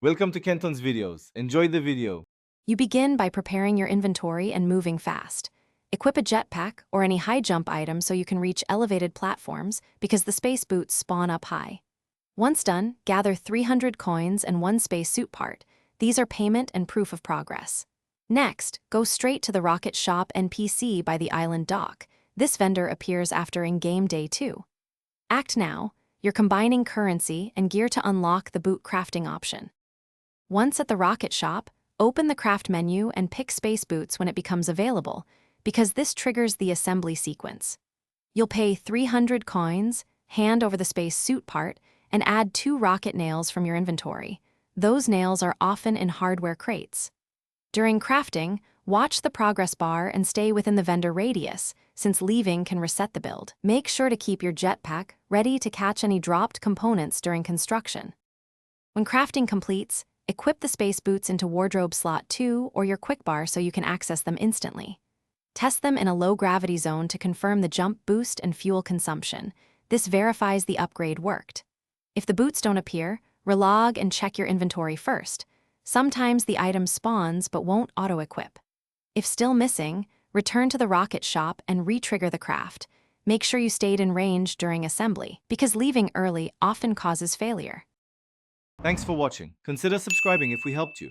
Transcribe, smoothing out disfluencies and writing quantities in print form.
Welcome to Kenton's videos. Enjoy the video. You begin by preparing your inventory and moving fast. Equip a jetpack or any high jump item so you can reach elevated platforms because the space boots spawn up high. Once done, gather 300 coins and one space suit part. These are payment and proof of progress. Next, go straight to the Rocket Shop NPC by the island dock. This vendor appears after in-game day 2. Act now. You're combining currency and gear to unlock the boot crafting option. Once at the Rocket Shop, open the craft menu and pick space boots when it becomes available, because this triggers the assembly sequence. You'll pay 300 coins, hand over the space suit part, and add 2 rocket nails from your inventory. Those nails are often in hardware crates. During crafting, watch the progress bar and stay within the vendor radius, since leaving can reset the build. Make sure to keep your jetpack ready to catch any dropped components during construction. When crafting completes, equip the space boots into wardrobe slot 2 or your quick bar so you can access them instantly. Test them in a low-gravity zone to confirm the jump boost and fuel consumption. This verifies the upgrade worked. If the boots don't appear, relog and check your inventory first. Sometimes the item spawns but won't auto-equip. If still missing, return to the Rocket Shop and re-trigger the craft. Make sure you stayed in range during assembly, because leaving early often causes failure. Thanks for watching. Consider subscribing if we helped you.